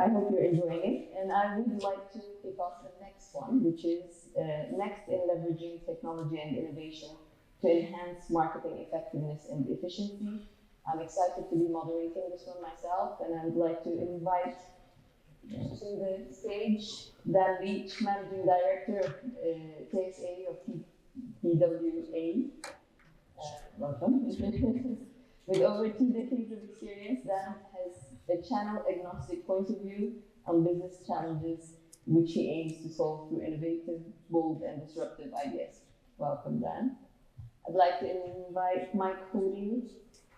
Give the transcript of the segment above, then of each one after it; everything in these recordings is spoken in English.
I hope you're enjoying it. And I would like to kick off the next one, which is next in leveraging technology and innovation to enhance marketing effectiveness and efficiency. I'm excited to be moderating this one myself, and I would like to invite to the stage Dan Leach, Managing Director of TSA of TBWA. Welcome. With over 2 decades of experience, Dan has a channel-agnostic point of view on business challenges, which he aims to solve through innovative, bold, and disruptive ideas. Welcome, Dan. I'd like to invite Mike Khouri,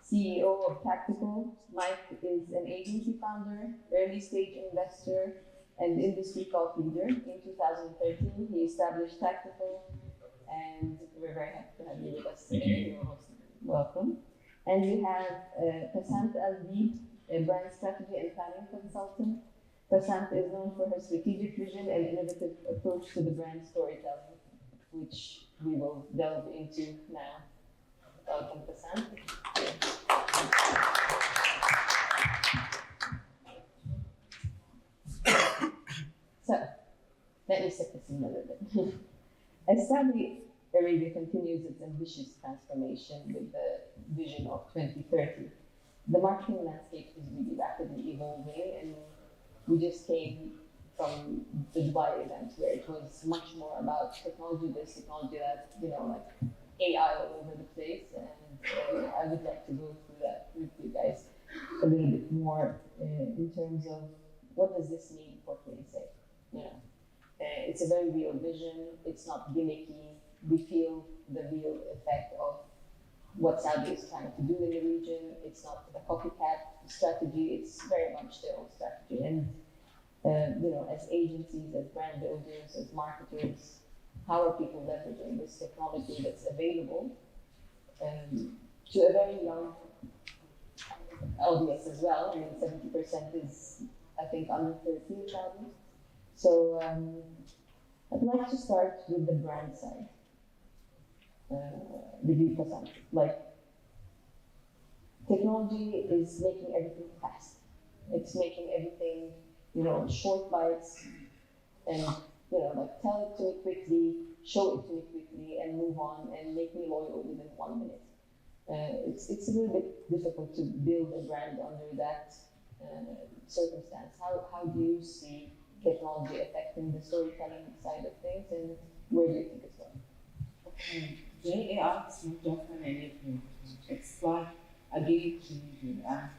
CEO of Tactical. Mike is an agency founder, early-stage investor, and industry thought leader. In 2013, he established Tactical, and we're very happy to have you with us today. Thank you. Welcome. And we have Passant, Aldeeb, a brand strategy and planning consultant. Passant is known for her strategic vision and innovative approach to the brand storytelling, which we will delve into now. Welcome, Passant. So, let me set the scene a little bit. As Saudi Arabia continues its ambitious transformation with the vision of 2030, the marketing landscape is really rapidly evolving, and we just came from the Dubai event where it was much more about technology this, technology that, like AI all over the place, and I would like to go through that with you guys a little bit more in terms of what does this mean for PlaySafe? It's a very real vision. It's not gimmicky. We feel the real effect of what Saudi is trying to do in the region. It's not a copycat strategy. It's very much their own strategy. And as agencies, as brand builders, as marketers, how are people leveraging this technology that's available to a very young audience as well? I mean, 70% is, I think, under 13,000. So I'd like to start with the brand side. With you, Passant. Like, technology is making everything fast. It's making everything, short bites, and like tell it to me quickly, show it to me quickly, and move on, and make me loyal within 1 minute. It's a little bit difficult to build a brand under that circumstance. How do you see technology affecting the storytelling side of things, and where do you think it's going? Today, AI is not just an enabler. It's like a game changer, and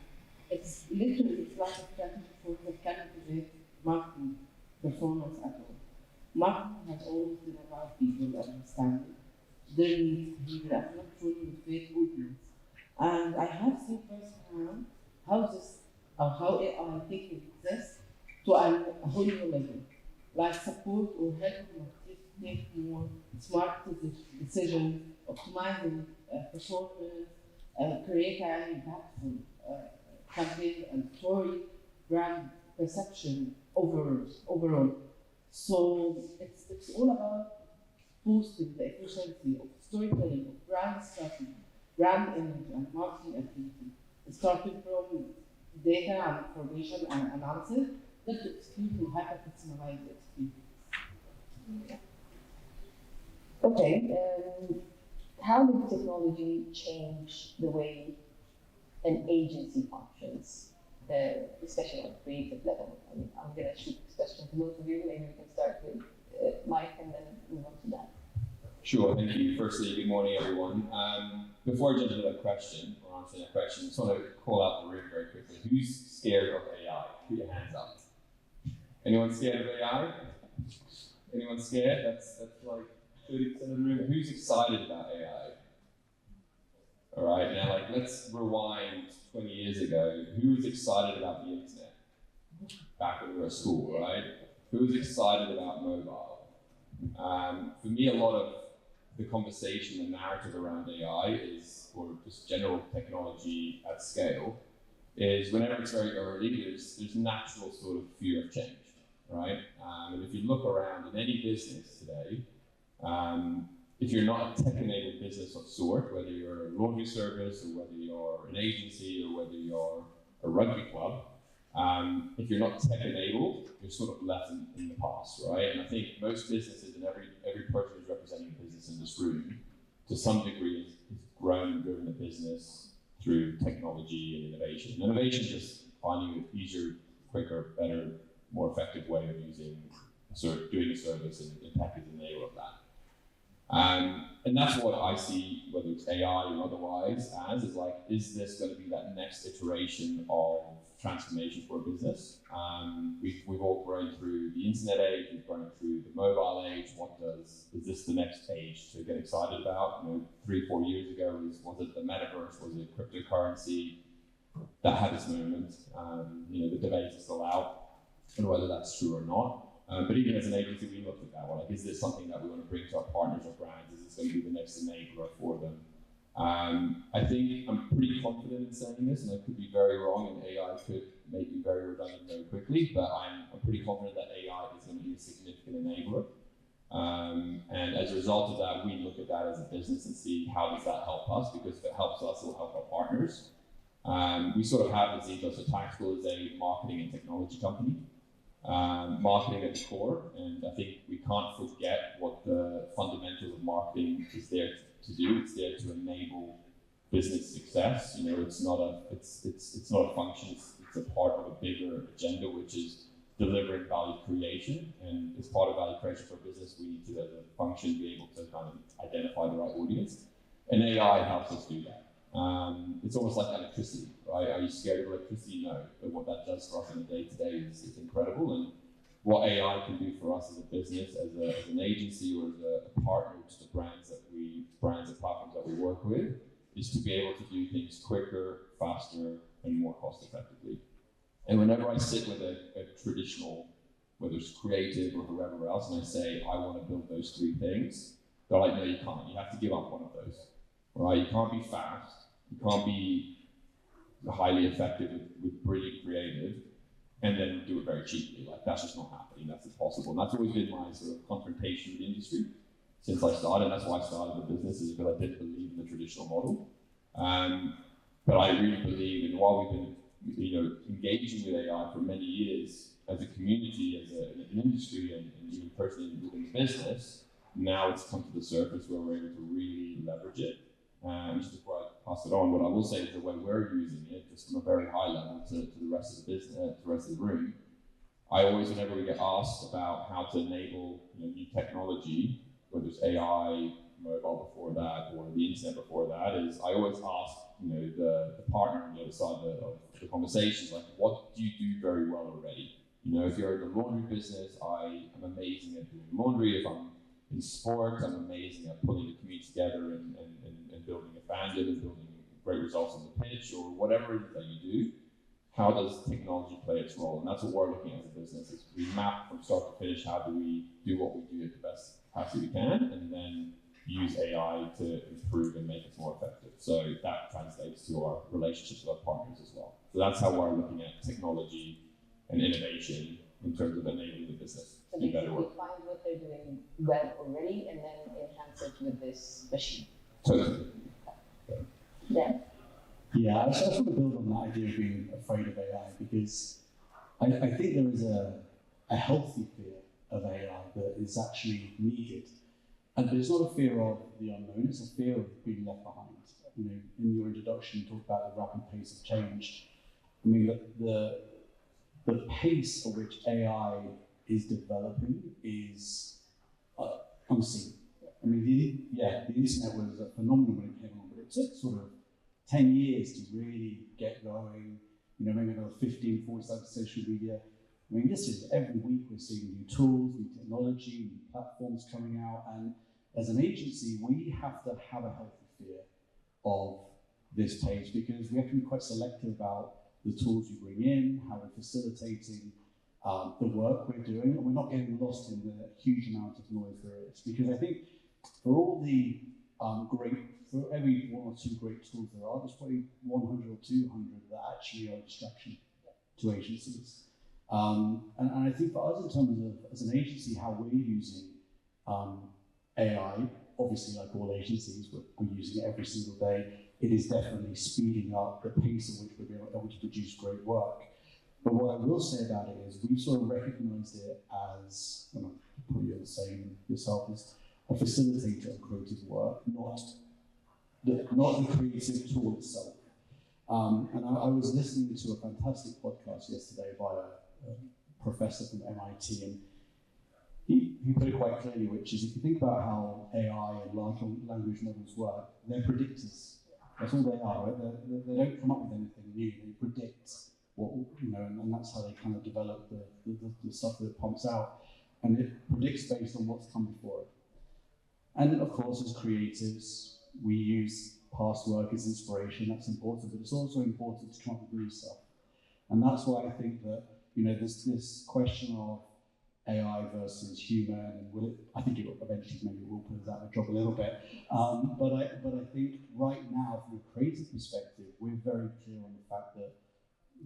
it's like a strategy for that cannot predict marketing performance at all. Marketing has always been about people understanding their needs, behavior, and not fully with fake audience. And I have seen firsthand how AI thinking exists to a whole new level, like support or help make more smart decisions, optimizing performance, create an impactful campaign and story, brand perception overall. So it's all about boosting the efficiency of storytelling, of brand strategy, brand image, and marketing activity, starting from data and information and analysis, just to execute to hyper-personalized experience. Okay, how did technology change the way an agency functions, especially on a creative level? I mean, I'm going to shoot this question to both of you. Maybe we can start with Mike and then move on to Dan. Sure, thank you. Firstly, good morning, everyone. Before I jump into that question, or answering that question, I just want to call out the room very quickly. Who's scared of AI? Put your hands up. Anyone scared of AI? Anyone scared? That's like 30% of the room. Who's excited about AI? All right, now let's rewind 20 years ago. Who was excited about the internet? Back when we were at school, right? Who was excited about mobile? For me, a lot of the conversation, the narrative around AI is, or just general technology at scale, is whenever it's very early, there's natural sort of fear of change, right? And if you look around in any business today, if you're not a tech-enabled business of sort, whether you're a laundry service or whether you're an agency or whether you're a rugby club, If you're not tech-enabled, you're sort of left in the past, right? And I think most businesses and every person who's representing a business in this room, to some degree, has grown and driven the business through technology and innovation. Innovation is just finding an easier, quicker, better, more effective way of doing a service, and tech is an enabler of that. And that's what I see, whether it's AI or otherwise, is this going to be that next iteration of transformation for a business? We've all grown through the internet age, we've grown through the mobile age. Is this the next age to get excited about? 3-4 years ago, was it the metaverse? Was it cryptocurrency? That had its moment. The debate is still out on whether that's true or not. But even as an agency, we looked at that. Is this something that we want to bring to our partners or brands? Is this going to be the next enabler for them? I think I'm pretty confident in saying this, and I could be very wrong, and AI could make me very redundant very quickly, but I'm pretty confident that AI is going to be a significant enabler. And as a result of that, we look at that as a business and see how does that help us, because if it helps us, it'll help our partners. We sort of have this ethos. So Tactical is a marketing and technology company. Marketing at the core, and I think we can't forget what the fundamentals of marketing is there to do. It's there to enable business success. It's not a function. It's a part of a bigger agenda, which is delivering value creation. And as part of value creation for business, we need to, as a function, be able to kind of identify the right audience. And AI helps us do that. It's almost like electricity, right? Are you scared of electricity? No. But what that does for us on a day-to-day is incredible. And what AI can do for us as a business, as an agency, or as a partner to the brands and platforms that we work with, is to be able to do things quicker, faster, and more cost-effectively. And whenever I sit with a traditional, whether it's creative or whoever else, and I say, I want to build those 3 things, they're like, no, you can't. You have to give up one of those. Right? You can't be fast. You can't be highly effective with brilliant creative and then do it very cheaply. That's just not happening. That's impossible. And that's always been my sort of confrontation with the industry since I started. And that's why I started the business, is because I didn't believe in the traditional model. But I really believe, and while we've been engaging with AI for many years as a community, as an industry, and even personally within the business, now it's come to the surface where we're able to really leverage it. Just before I pass it on, what I will say is the way we're using it, just from a very high level to the rest of the business, to the rest of the room. I always, whenever we get asked about how to enable new technology, whether it's AI, mobile before that, or the internet before that, is I always ask the partner on the other side of the conversation, like, what do you do very well already? If you're in the laundry business, I am amazing at doing laundry. If I'm in sports, I'm amazing at pulling the community together and building a fandom and building great results on the pitch, or whatever it is that you do. How does technology play its role? And that's what we're looking at as a business, is we map from start to finish, how do we do what we do at the best capacity we can, and then use AI to improve and make it more effective. So that translates to our relationships with our partners as well. So that's how we're looking at technology and innovation in terms of enabling the business to do better work. Find what they're doing well already and then enhance it with this machine. Totally. Yeah. Yeah, I just want to build on that idea of being afraid of AI, because I think there is a healthy fear of AI that is actually needed. But it's not a fear of the unknown, it's a fear of being left behind. In your introduction, you talked about the rapid pace of change. I mean, the pace at which AI is developing is unseen. I mean, the internet was a phenomenon when it came on, but it took sort of 10 years to really get going. Maybe another 15, 40 times social media. I mean, this is every week we're seeing new tools, new technology, new platforms coming out, and as an agency, we have to have a healthy fear of this pace, because we have to be quite selective about the tools we bring in, how we're facilitating the work we're doing, and we're not getting lost in the huge amount of noise there is. Because I think for all the for every 1 or 2 great tools there are, there's probably 100 or 200 that actually are a distraction to agencies. And I think for us, in terms of, as an agency, how we're using AI, obviously like all agencies, we're using it every single day. It is definitely speeding up the pace at which we're able to produce great work. But what I will say about it is we've sort of recognised it as, and I'm probably you're the same yourself, as a facilitator of creative work, not the creative tool itself. And I was listening to a fantastic podcast yesterday by a professor from MIT, and he put it quite clearly, which is if you think about how AI and large language models work, they're predictors. That's all they are, right? They don't come up with anything new, they predict what, and that's how they kind of develop the stuff that it pumps out. And it predicts based on what's come before it. And of course, as creatives, we use past work as inspiration, that's important, but it's also important to come up with new stuff. And that's why I think that, this question of AI versus human, and I think it will eventually maybe will put us out of a job a little bit. But I think right now, from a creative perspective, we're very clear on the fact that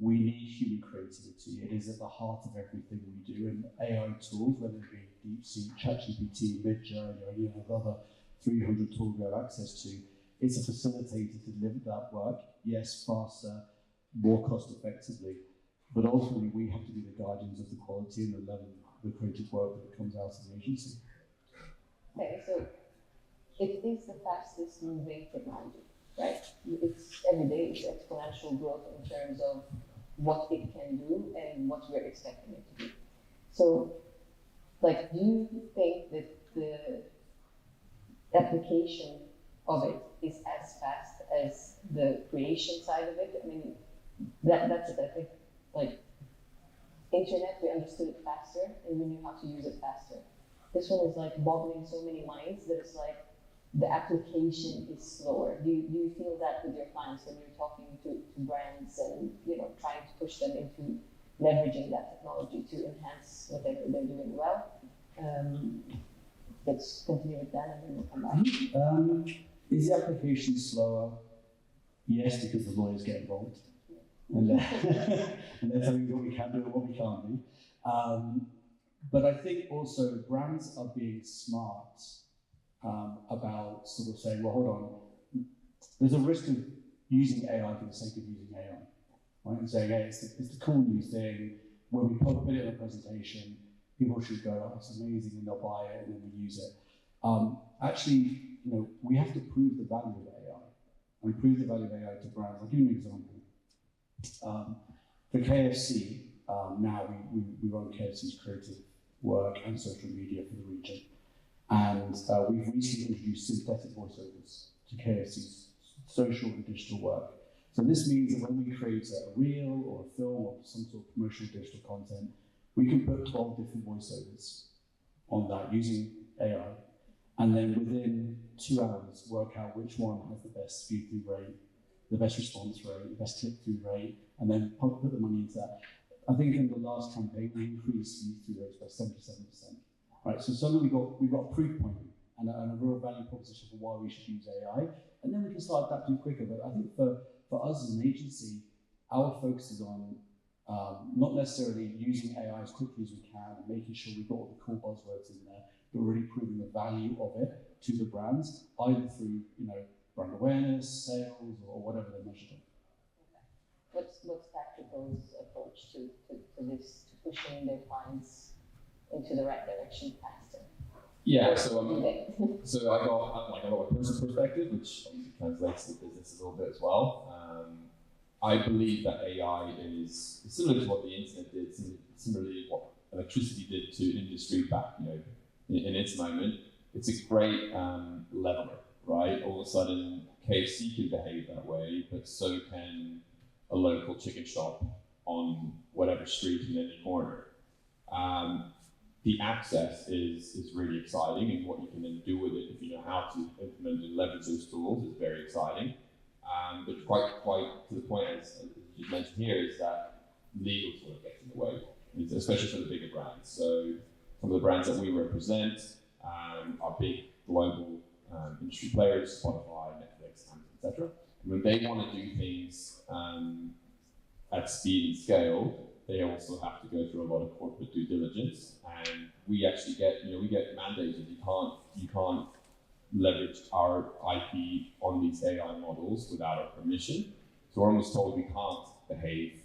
we need human creativity. It is at the heart of everything we do, and AI tools, whether it be DeepSeek, ChatGPT, Midjourney, or any of the other 300 tools we have access to, it's a facilitator to deliver that work, yes, faster, more cost effectively, but ultimately we have to be the guardians of the quality and the level of the creative work that comes out of the agency. Okay, so it is the fastest moving technology, right? It's every day, it's exponential growth in terms of what it can do and what we're expecting it to do. So, do you think that the application of it is as fast as the creation side of it? I mean, that's it. I think, internet, we understood it faster and we knew how to use it faster. This one is boggling so many minds that it's the application is slower. Do you feel that with your clients when you're talking to brands and trying to push them into leveraging that technology to enhance whatever they're doing well? Let's continue with that and then we'll come back. Is the application slower? Yes, because the lawyers get involved. And they're telling me what we can do and what we can't do. But I think also brands are being smart about sort of saying, well, hold on, there's a risk of using AI for the sake of using AI, right? And saying, hey, it's the cool new thing. When we put it in a presentation, people should go, oh, it's amazing, and they'll buy it, and then we use it. Actually, we have to prove the value of AI. And prove the value of AI to brands. I'll give you an example. For KFC, now we run KFC's creative work and social media for the region. And we've recently introduced synthetic voiceovers to KFC's social and digital work. So this means that when we create a reel or a film or some sort of promotional digital content, we can put 12 different voiceovers on that using AI. And then within 2 hours, work out which one has the best view-through rate, the best response rate, the best click-through rate, and then put the money into that. I think in the last campaign, we increased view-through rates by 77%. Right, so suddenly we've got a proof point and a real value proposition for why we should use AI, and then we can start adapting quicker. But I think for us as an agency, our focus is on not necessarily using AI as quickly as we can and making sure we've got all the cool buzzwords in there, but really proving the value of it to the brands, either through brand awareness, sales, or whatever they're measured on. Okay. What's Tactical's approach to this, to pushing their clients into the right direction faster? Yeah, so I got a personal perspective, which obviously translates to business a little bit as well. I believe that AI is similar to what the internet did, similarly what electricity did to industry back, in its moment. It's a great leveler, right? All of a sudden, KFC can behave that way, but so can a local chicken shop on whatever street in any corner. The access is really exciting, and what you can then do with it if you know how to implement and leverage those tools is very exciting. But quite to the point, as you mentioned here, is that legal sort of gets in the way, especially for the bigger brands. So some of the brands that we represent are big global industry players, Spotify, Netflix, etc. When they want to do things at speed and scale, they also have to go through a lot of corporate due diligence, and we actually get mandated. You can't leverage our IP on these AI models without our permission. So we're almost told we can't behave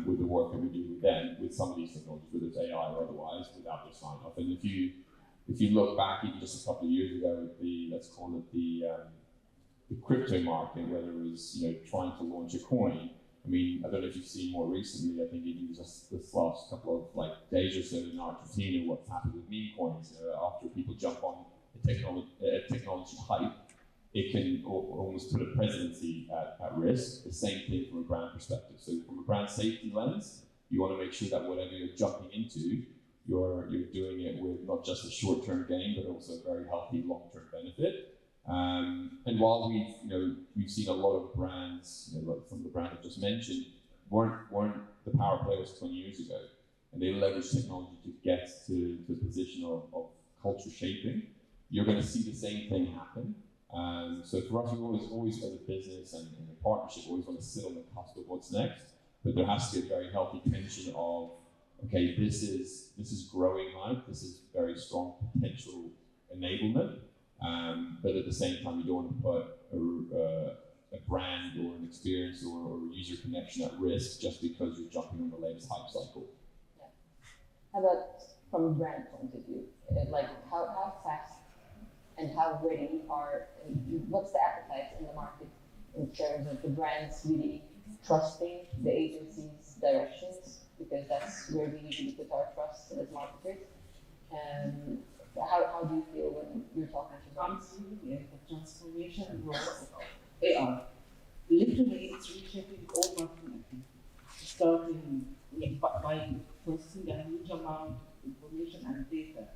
with the work that we do with them, with some of these technologies, whether it's AI or otherwise, without their sign off. And if you look back even just a couple of years ago at the, let's call it the crypto market, whether it was trying to launch a coin. I mean, I don't know if you've seen more recently. I think even just this last couple of days or so in Argentina, what's happened with meme coins after people jump on a technology hype, it can almost put a presidency at risk. The same thing from a brand perspective. So from a brand safety lens, you want to make sure that whatever you're jumping into, you're doing it with not just a short-term gain, but also a very healthy long-term benefit. And while we've seen a lot of brands, like some of the brands I just mentioned, weren't the power players 20 years ago, and they leveraged technology to get to the position of culture shaping. You're going to see the same thing happen. So for us, we always as a business and a partnership, always want to sit on the cusp of what's next. But there has to be a very healthy tension of, okay, this is growing hype, this is very strong potential enablement. But at the same time, you don't want to put a brand or an experience or a user connection at risk just because you're jumping on the latest hype cycle. Yeah. How about from a brand point of view? Like how fast and how ready what's the appetite in the market in terms of the brands really trusting the agency's directions, because that's where we usually put our trust as marketers. How do you feel when you're talking to brands? Absolutely, the transformation growth AI. Literally, it's reshaping all marketing activity, starting by processing a huge amount of information and data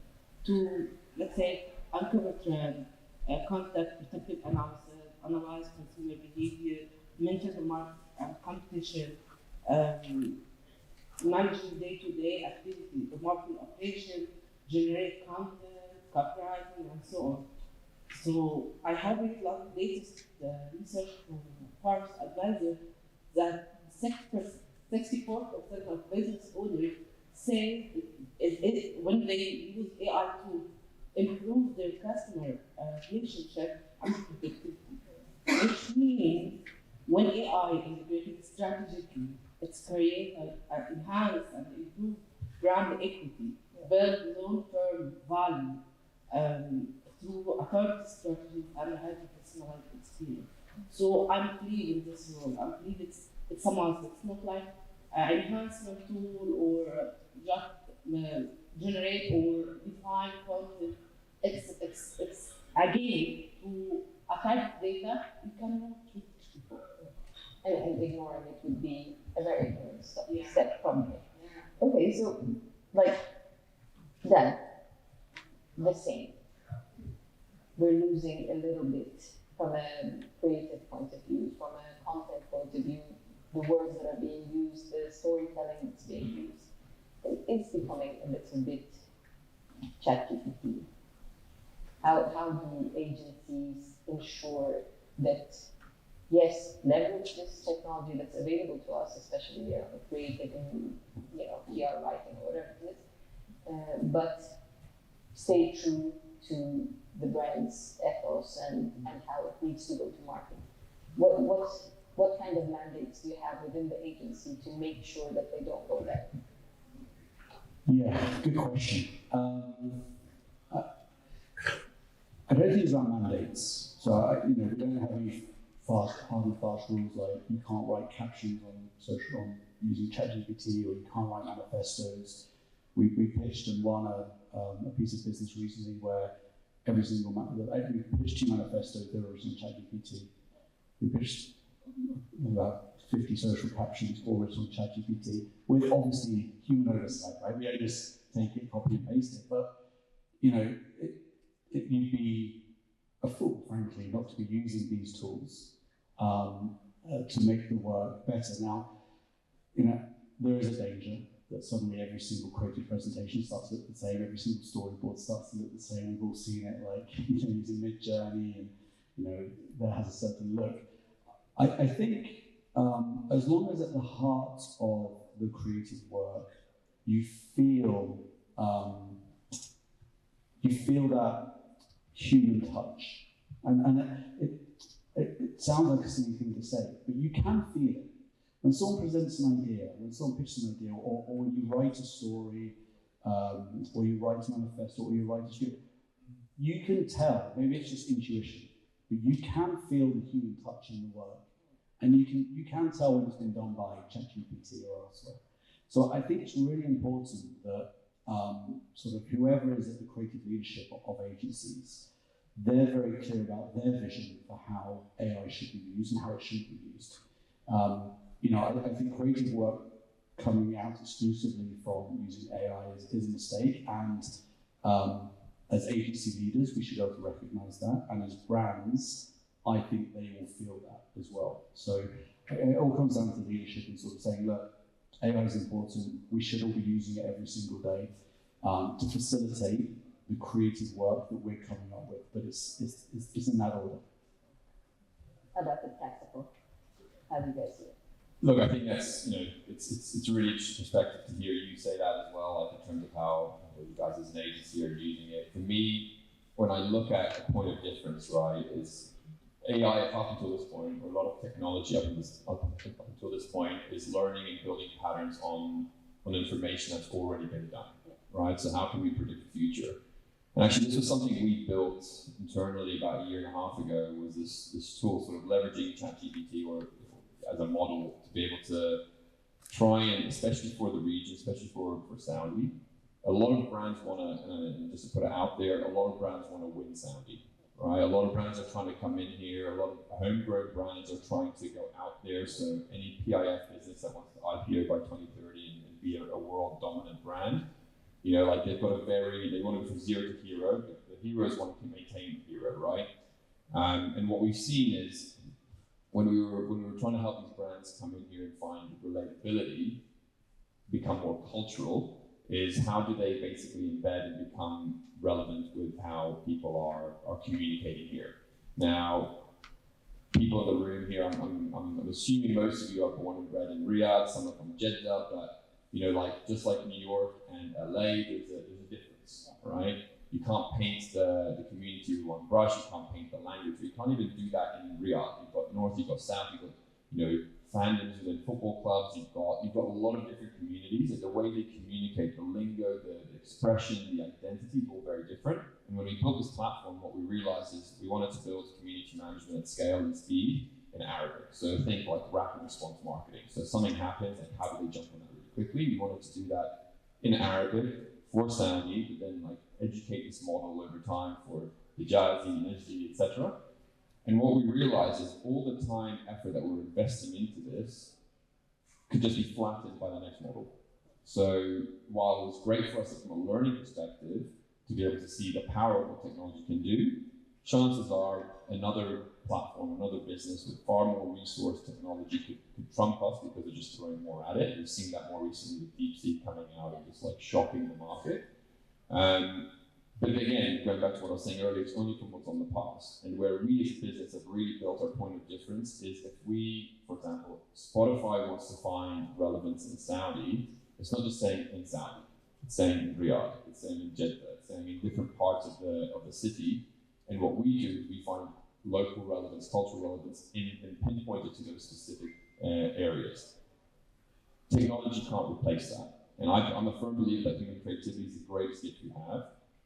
to, let's say, uncover trend, conduct predictive analysis, analyze consumer behavior, mentor the market and competition, managing day-to-day activity, the marketing operation, generate content, copywriting, and so on. So I have read a lot of latest research from Forbes Advisor that 64% of business owners say when they use AI to improve their customer relationship and productivity, which means when AI is integrated strategically, it's create enhance and improve brand equity, build long-term value through authority strategies and a highly personalized experience. So I'm pleased in this role. I'm pleased it's a must. It's not like an enhancement tool or just generate or define content. It's again to a type of data you cannot treat people. And ignoring it would be a very ignorant step from it. Yeah. Okay, so then the same. We're losing a little bit from a creative point of view, from a content point of view, the words that are being used, the storytelling that's being used. It's becoming a little bit ChatGPT. How do agencies ensure that, yes, leverage this technology that's available to us, especially creative and PR writing or whatever it is, but stay true to the brand's ethos and how it needs to go to market? What kind of mandates do you have within the agency to make sure that they don't go there? Yeah, good question. I don't think it's around mandates. So we don't have any hard and fast rules like you can't write captions on using ChatGPT or you can't write manifestos. We pitched and won a piece of business recently where every we pitched 2 manifestos that were written on ChatGPT. We pitched about 50 social captions all written on ChatGPT with obviously human oversight, right? We don't just take it, copy and paste it, but you'd be a fool, frankly, not to be using these tools to make the work better. Now, there is a danger that suddenly every single creative presentation starts to look the same, every single storyboard starts to look the same. We've all seen it, using Mid-Journey, and that has a certain look. I think as long as at the heart of the creative work, you feel that human touch, and it sounds like a silly thing to say, but you can feel it. when someone presents an idea, when someone pitches an idea, or when you write a story, or you write a manifesto, or you write a script, you can tell, maybe it's just intuition, but you can feel the human touch in the work. And you can tell when it's been done by ChatGPT or elsewhere. So I think it's really important that sort of whoever is at the creative leadership of agencies, they're very clear about their vision for how AI should be used and how it should be used. I think creative work coming out exclusively from using AI is a mistake, and as agency leaders, we should be able to recognize that, and as brands, I think they will feel that as well. So it all comes down to leadership and sort of saying, look, AI is important, we should all be using it every single day to facilitate the creative work that we're coming up with, but it's in that order. How about the tactical? How do you guys see it? Look, I think that's, it's a really interesting perspective to hear you say that as well, like in terms of how you guys as an agency are using it. For me, when I look at a point of difference, right, is AI up until this point, or a lot of technology up until this point, is learning and building patterns on information that's already been done, right? So how can we predict the future? And actually, this was something we built internally about a year and a half ago, was this tool, sort of leveraging ChatGPT or as a model to be able to try and, especially for the region, especially for Saudi, a lot of brands want to, and just to put it out there, a lot of brands want to win Saudi. Right, a lot of brands are trying to come in here. A lot of homegrown brands are trying to go out there. So any PIF business that wants to IPO by 2030 and be a world dominant brand, like they've got they want to go from zero to hero. But the heroes want to maintain the hero, right? And what we've seen is when we were trying to help these brands come in here and find relatability, become more cultural, is how do they basically embed and become relevant with how people are communicating here. Now, people in the room here, I'm assuming most of you are born and bred in Riyadh, some are from Jeddah, but just like New York and LA, there's a difference, right? You can't paint the community with one brush, you can't paint the language, you can't even do that in Riyadh. You've got North, you've got South, you've got fandoms within football clubs, you've got a lot of different communities, and the way they communicate, the lingo, the expression, the identity is all very different. And when we built this platform, what we realized is we wanted to build community management at scale and speed in Arabic. So think like rapid response marketing. So something happens, and how do they jump on that really quickly? We wanted to do that in Arabic for Saudi, but then educate this model over time for Hijazi, Najdi, etc. And what we realized is all the time, effort that we're investing into this could just be flattened by the next model. So while it was great for us from a learning perspective to be able to see the power of what technology can do, chances are another platform, another business with far more resource technology could trump us because they're just throwing more at it. We've seen that more recently with DeepSeek coming out and just shocking the market. But again, going back to what I was saying earlier, it's only from what's on the past. And where we as a business have really built our point of difference is if we, for example, Spotify wants to find relevance in Saudi, it's not just saying in Saudi, it's saying in Riyadh, it's saying in Jeddah, it's saying in different parts of the city. And what we do is we find local relevance, cultural relevance, and pinpoint it to those specific areas. Technology can't replace that. And I'm a firm believer that human creativity is the greatest gift we have.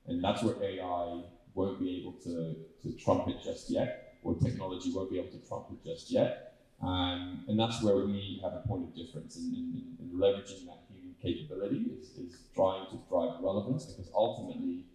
And that's where AI won't be able to trump it just yet, or technology won't be able to trump it just yet. And that's where we have a point of difference in leveraging that human capability is trying to drive relevance, because ultimately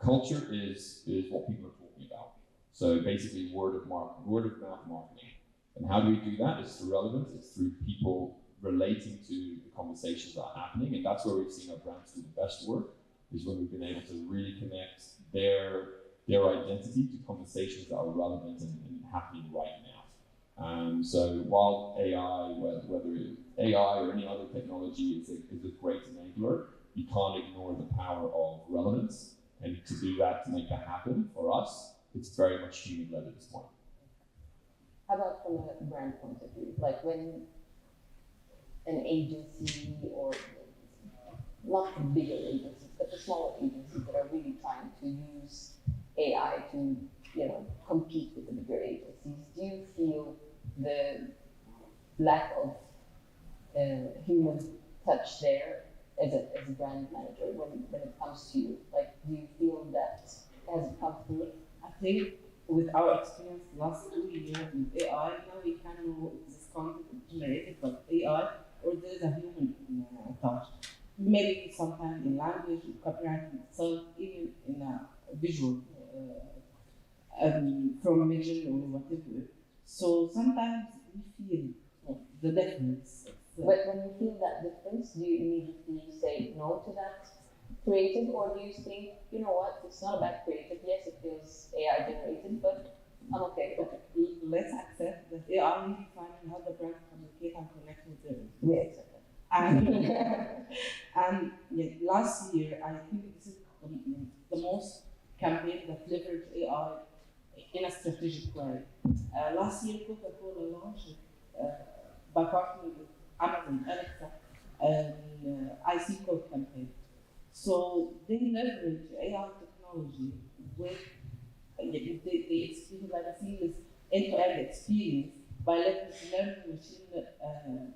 culture is what people are talking about. So basically word of mouth marketing. And how do we do that? It's through relevance, it's through people relating to the conversations that are happening. And that's where we've seen our brands do the best work, is when we've been able to really connect their identity to conversations that are relevant and happening right now. So while AI, whether it's AI or any other technology is a great enabler, you can't ignore the power of relevance. And to do that, to make that happen for us, it's very much human-led at this point. How about from a brand point of view? Like when an agency, or not the bigger agencies, but the smaller agencies that are really trying to use AI to, compete with the bigger agencies, do you feel the lack of human touch there as a brand manager when it comes to you? Like, do you feel that has it come through? I think with our experience last 2 years with AI, now we can know if this content is generated by AI or there is a human touch. Maybe sometimes in language, copyright itself, even in a visual from vision or whatever. So sometimes we feel the difference. But when you feel that difference, do you immediately say no to that creative, or do you think, you know what, it's not about creative, yes, it feels AI generated, but I'm okay with it. Let's accept that AI really finding how the brand communicate and connect with them. Yeah, exactly. And yeah, last year, I think this is the most campaign that leveraged AI in a strategic way. Last year, Coca-Cola launched by partnering with Amazon, Alexa, and IC Code campaign. So they leverage AI technology with they experience like a seamless end-to-end experience by leveraging machine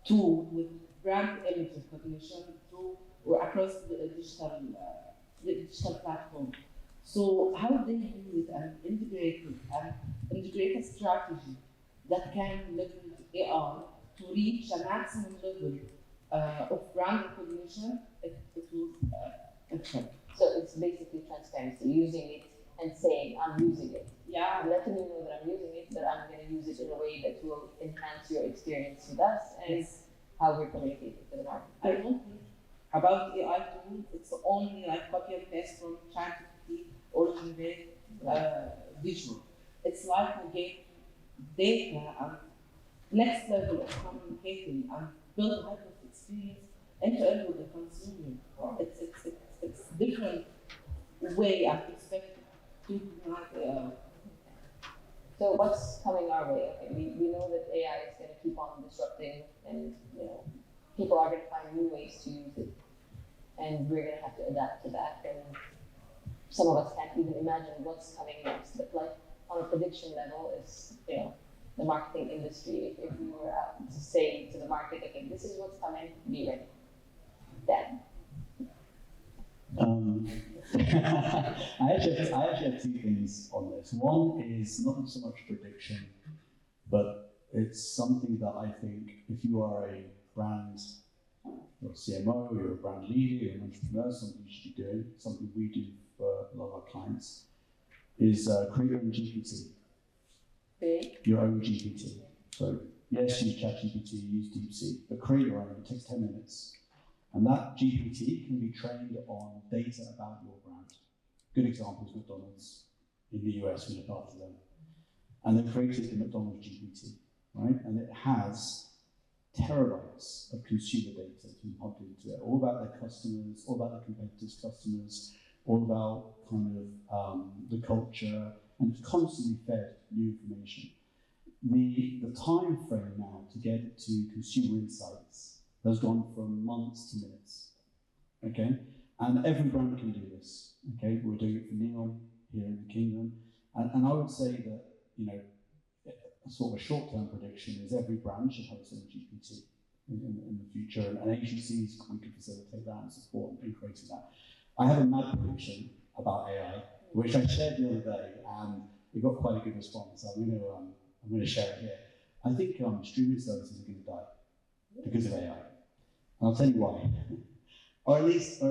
tool with brand image recognition through or across the digital platform. So how they use it and integrate a strategy that can leverage AI to reach a maximum level of brand recognition, it was excellent. So it's basically transparency, using it and saying, I'm using it. Yeah. I'm letting you know that I'm using it, that I'm going to use it in a way that will enhance your experience with us and Yes. how we're communicating to the market. I don't think about AI tool, it's only like copy and paste from ChatGPT or generate visual. It's like again data and next level of communicating and build a type of experience end to end with the consumer. It's different way I expect to So what's coming our way? Okay, we know that AI is going to keep on disrupting, and people are going to find new ways to use it, and we're going to have to adapt to that. And some of us can't even imagine what's coming next. But like on a prediction level, is the marketing industry. If we were out to say to the market, okay, this is what's coming, be ready. Then. I actually have two things on this. One is not so much prediction, but it's something that I think if you are a brand, you're a CMO, you're a brand leader, you're an entrepreneur, something you should be doing, something we do for a lot of our clients, is create your own GPT. Your own GPT. So yes, use ChatGPT, use DeepSeek, but create your own. It takes 10 minutes. And that GPT can be trained on data about your brand. Good example is McDonald's. In the US, we look after them. And they created the McDonald's GPT, right? And it has terabytes of consumer data to be pumped into it, all about their customers, all about their competitors' customers, all about kind of the culture, and it's constantly fed new information. The time frame now to get to consumer insights has gone from months to minutes, okay? And every brand can do this, okay? We're doing it for Neon here in the Kingdom. And I would say that, sort of a short-term prediction is every brand should have its own GPT in the future, and agencies, we can facilitate that and support in creating that. I have a mad prediction about AI, which I shared the other day, and it got quite a good response. I'm going to share it here. I think streaming services are going to die because of AI. And I'll tell you why. or at least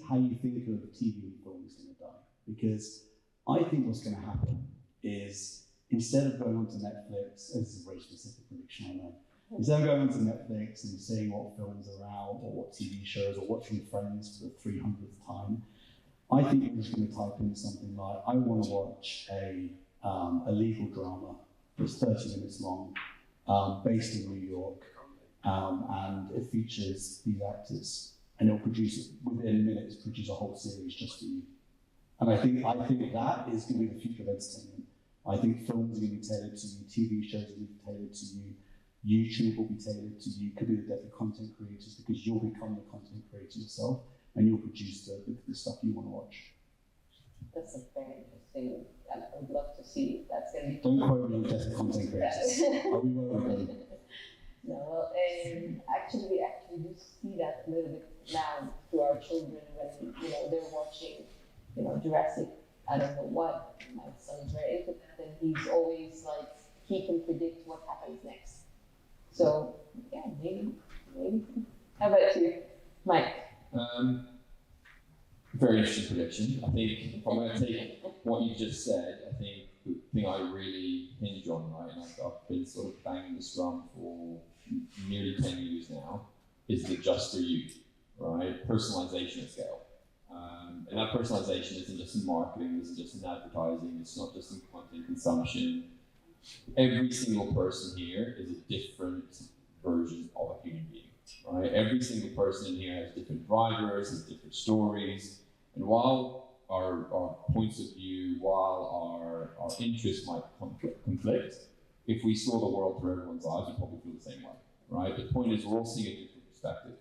how you think of TV and film is going to die. Because I think what's going to happen is instead of going onto Netflix, this is a very specific prediction, I know. Instead of going onto Netflix and seeing what films are out or what TV shows or watching Friends for the 300th time, I think you're just going to type in something like, I want to watch a legal drama that's 30 minutes long, based in New York, and it features these actors, and it'll produce, within minutes, produce a whole series just for you. And I think that is going to be the future of entertainment. I think films are going to be tailored to you, TV shows are going to be tailored to you, YouTube will be tailored to you, could be the death of content creators because you'll become the content creator yourself and you'll produce the stuff you want to watch. That's a very interesting, I would love to see that's going to be. Don't quote me on death of content creators. We won't agree. No, well, actually, we actually do see that a little bit now through our children when they're watching, Jurassic. I don't know what. My son's very into that, and he's always like he can predict what happens next. So yeah, maybe. How about you, Mike? Very interesting prediction. I think if I'm going to take what you just said, I think the thing I really hinge on, right, and I've been sort of banging this drum for nearly 10 years now, is the just for you, right? Personalization at scale. And that personalization isn't just in marketing, isn't just in advertising, it's not just in content consumption. Every single person here is a different version of a human being, right? Every single person in here has different drivers, has different stories, and while our points of view, while our interests might conflict, if we saw the world through everyone's eyes, we'd probably feel the same way, right? The point is we're all seeing a different perspective.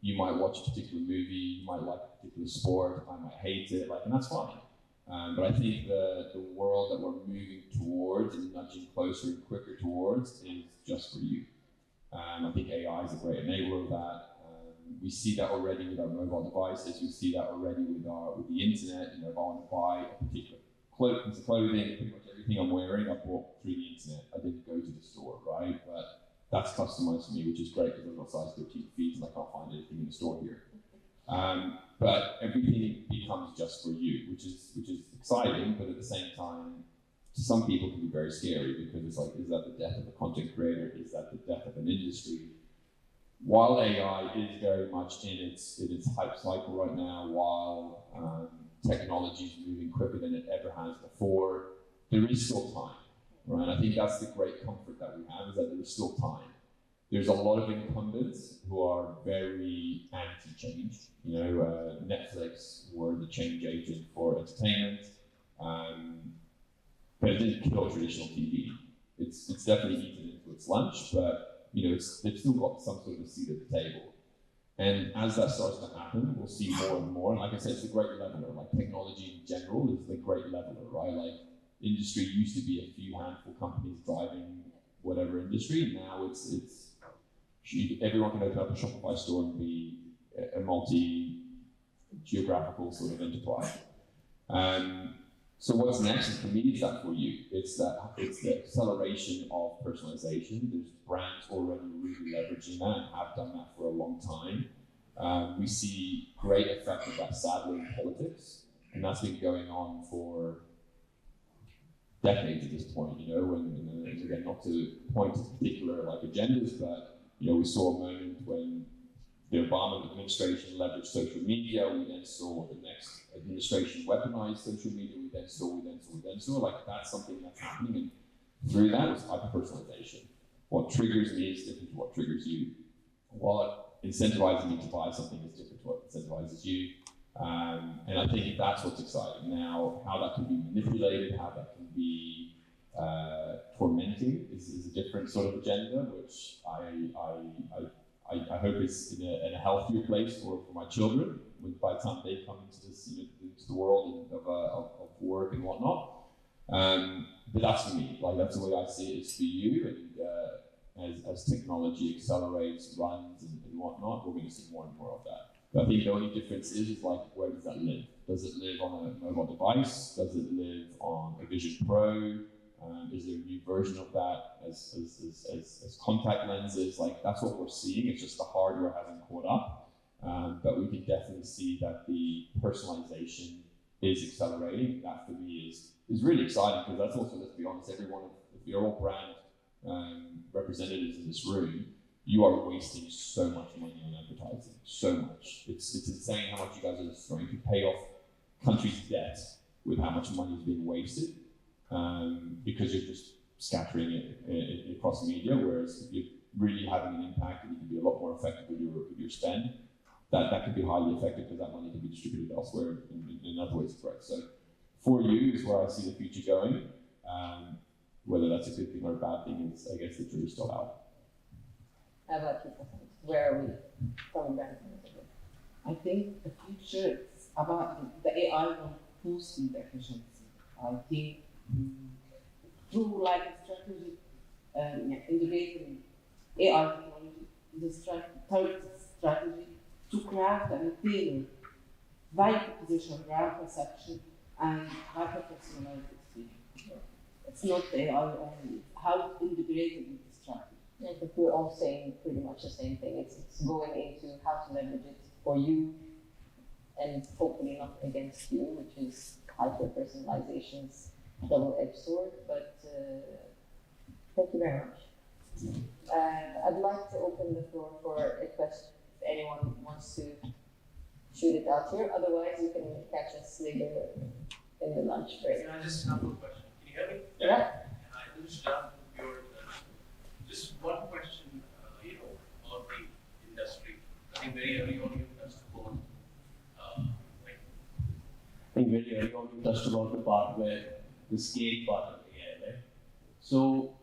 You might watch a particular movie, you might like a particular sport, I might hate it, and that's fine. But I think the world that we're moving towards and nudging closer and quicker towards is just for you. I think AI is a great enabler of that. We see that already with our mobile devices. We see that already with the internet. If I want to buy a particular piece of clothing, pretty much everything I'm wearing, I bought through the internet. I didn't go to the store, right? But that's customized for me, which is great because I've got size 13 feet and I can't find anything in the store here. But everything becomes just for you, which is exciting, but at the same time, some people can be very scary because it's like, is that the death of a content creator? Is that the death of an industry? While AI is very much in its hype cycle right now, while technology is moving quicker than it ever has before, there is still time, right? I think that's the great comfort that we have, is that there is still time. There's a lot of incumbents who are very anti-change. Netflix were the change agent for entertainment, but it didn't kill traditional TV. It's definitely eaten into its lunch, but they've still got some sort of a seat at the table. And as that starts to happen, we'll see more and more. And like I said, it's a great leveler. Like technology in general is the great leveler, right? Like industry used to be a few handful companies driving whatever industry. Now it's everyone can open up a Shopify store and be a multi-geographical sort of enterprise. So what's next is, for me, is that for you. It's the acceleration of personalization. There's brands already really leveraging that and have done that for a long time. We see great effect of that, sadly, in politics, and that's been going on for decades at this point. And again, not to point to particular agendas, but we saw a moment when the Obama administration leveraged social media. We then saw the next administration weaponize social media. We then saw. That's something that's happening. And through that was hyper-personalization. What triggers me is different to what triggers you. What incentivizes me to buy something is different to what incentivizes you. And I think that's what's exciting. Now, how that can be manipulated, how that can be tormenting is a different sort of agenda, which I hope is in a healthier place for my children by the time they come into this into the world of work and whatnot. But that's for me. That's the way I see it. It's for you, and as technology accelerates, runs, and whatnot, we're going to see more and more of that. But I think the only difference is where does that live? Does it live on a mobile device? Does it live on a Vision Pro? Is there a new version of that as contact lenses? That's what we're seeing. It's just the hardware hasn't caught up. But we can definitely see that the personalization is accelerating. That for me is really exciting, because that's also, let's be honest, if you're all brand representatives in this room, you are wasting so much money on advertising, so much. It's insane how much you guys are trying to pay off countries' debt with how much money is being wasted, because you're just scattering it across media, whereas if you're really having an impact and you can be a lot more effective with your spend, that can be highly effective, because that money can be distributed elsewhere in other ways of growth. So for you is where I see the future going. Whether that's a good thing or a bad thing is, I guess, the jury's still out. How about you, Passant? Where are we from brand? I think the future is about the AI will boost the efficiency. I think through strategic integrating AI technology into targeted strategy to craft and tailor value proposition, brand perception, and hyper-personalized experience. It's not AI only, it's how integrated with the strategy. I think we're all saying pretty much the same thing. It's going into how to leverage it for you and hopefully not against you, which is hyper-personalization's double-edged sword, but thank you very much. I'd like to open the floor for a question if anyone wants to shoot it out here. Otherwise, you can catch us later in the lunch break. Can I just have a question? Can you hear me? Yeah. I just start with your just one question, about the industry. I think very early on you touched upon, I think very early on you touched about the part where the scale part of AI, right? So,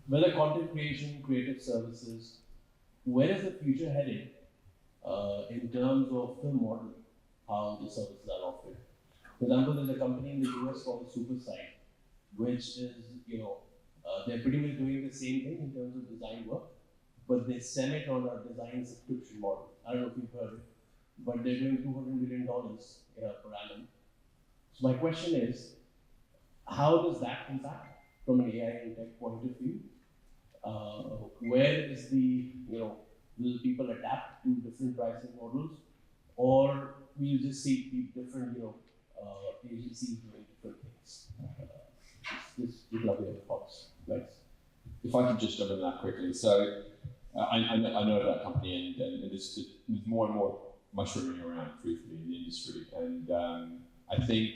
whether content creation, creative services, where is the future headed in terms of the model, how the services are offered? For example, there's a company in the US called Supersite, which is, they're pretty much doing the same thing in terms of design work, but they sell it on a design subscription model. I don't know if you've heard it, but they're doing $200 million per annum. So my question is, how does that impact from an AI and tech point of view? Where is will people adapt to different pricing models, or we'll just see different, agencies doing different things? Just would love your thoughts. Thanks. If I could just jump in that quickly. So I know that company, and there's more and more mushrooming around, truthfully, in the industry. And I think,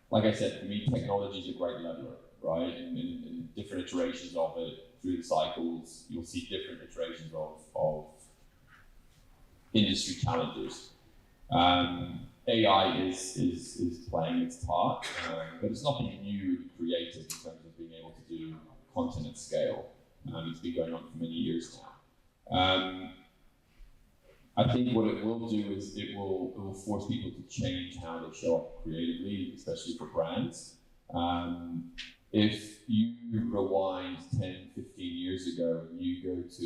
like I said, for me, technology is a great leveler, right? And different iterations of it through the cycles, you'll see different iterations of industry challenges. AI is playing its part, but it's nothing new and creative in terms of being able to do content at scale. It's been going on for many years now. I think what it will do is it will force people to change how they show up creatively, especially for brands. If you rewind 10, 15 years ago, and you go to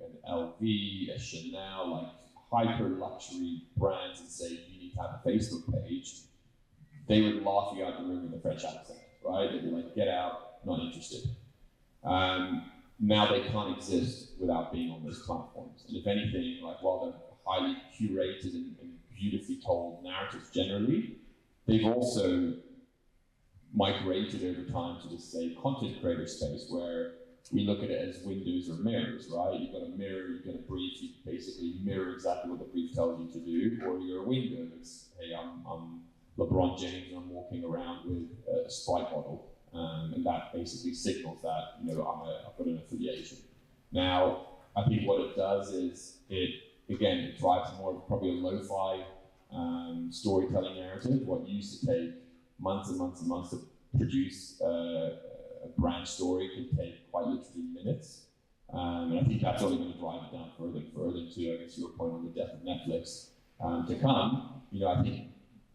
an LV, a Chanel, like hyper luxury brands, and say you need to have a Facebook page, they would laugh you out the room with a French accent, right? They'd be like, get out, not interested. Now they can't exist without being on those platforms. And if anything, while they're highly curated and beautifully told narratives generally, they've also migrated over time to this, say, content creator space where we look at it as windows or mirrors, right? You've got a mirror, you've got a brief, you basically mirror exactly what the brief tells you to do, or you're a window that's, hey, I'm LeBron James and I'm walking around with a Sprite bottle. And that basically signals that, I've got an affiliation. Now, I think what it does is it drives more of probably a lo-fi storytelling narrative. What used to take months and months and months to produce a brand story can take quite literally minutes. And I think that's only going to drive it down further and further to, I guess, your point on the death of Netflix to come. I think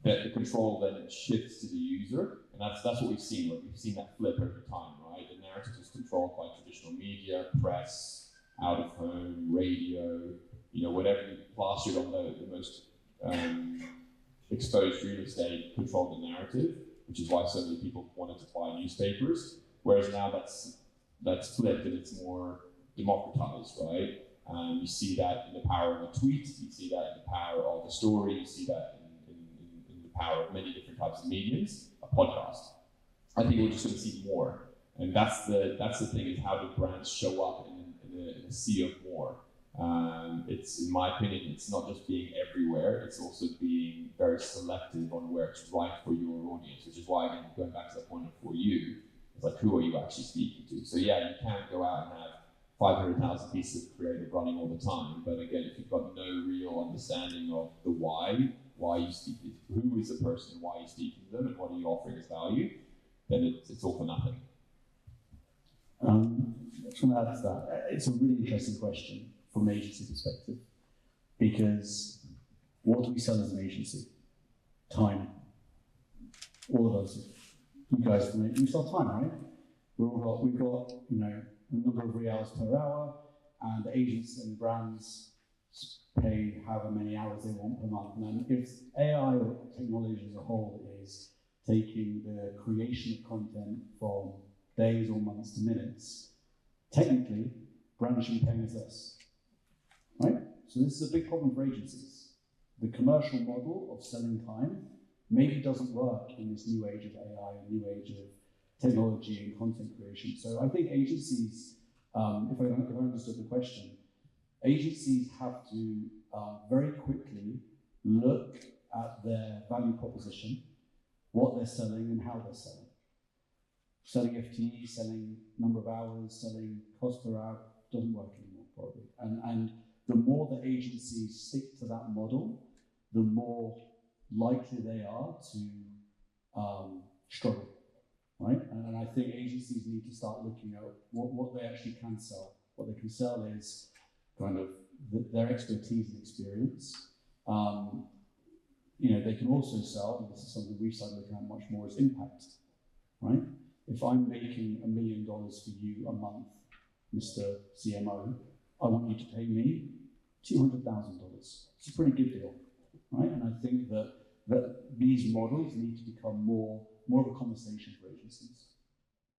that the control then shifts to the user, and that's what we've seen. We've seen that flip over time, right? The narrative is controlled by traditional media, press, out of home, radio, whatever you plastered on the most exposed real estate controlled the narrative, which is why so many people wanted to buy newspapers. Whereas now that's flipped and it's more democratized, right? You see that in the power of a tweet, you see that in the power of a story, you see that in the power of many different types of mediums, a podcast. I think we're just going to see more, and that's the thing, is how do brands show up in a sea of more. It's, in my opinion, it's not just being everywhere, it's also being very selective on where it's right for your audience, which is why, again, going back to the point of for you, it's like, who are you actually speaking to? So yeah, you can't go out and have 500,000 pieces of creative running all the time, but again, if you've got no real understanding of the why you speak, who is the person, why you speaking to them, and what are you offering as value, then it's all for nothing. Just want to add to that. It's a really interesting question from an agency perspective, because what do we sell as an agency? Time. All of us, you guys, we sell time, right? We've got number of reals per hour, and the agents and brands pay however many hours they want per month. And if AI or technology as a whole is taking the creation of content from days or months to minutes, technically, brands should be paying us less, right? So this is a big problem for agencies. The commercial model of selling time maybe doesn't work in this new age of AI, a new age of technology and content creation. So I think agencies, if I understood the question, agencies have to very quickly look at their value proposition, what they're selling and how they're selling. Selling FTE, selling number of hours, selling cost per hour doesn't work anymore, probably. And the more the agencies stick to that model, the more likely they are to struggle, right? And I think agencies need to start looking at what they actually can sell. What they can sell is kind of their expertise and experience. They can also sell, and this is something we've started looking at much more, is impact, right? If I'm making $1 million for you a month, Mr. CMO, I want you to pay me $200,000. It's a pretty good deal, right? And I think that these models need to become more of a conversation for agencies.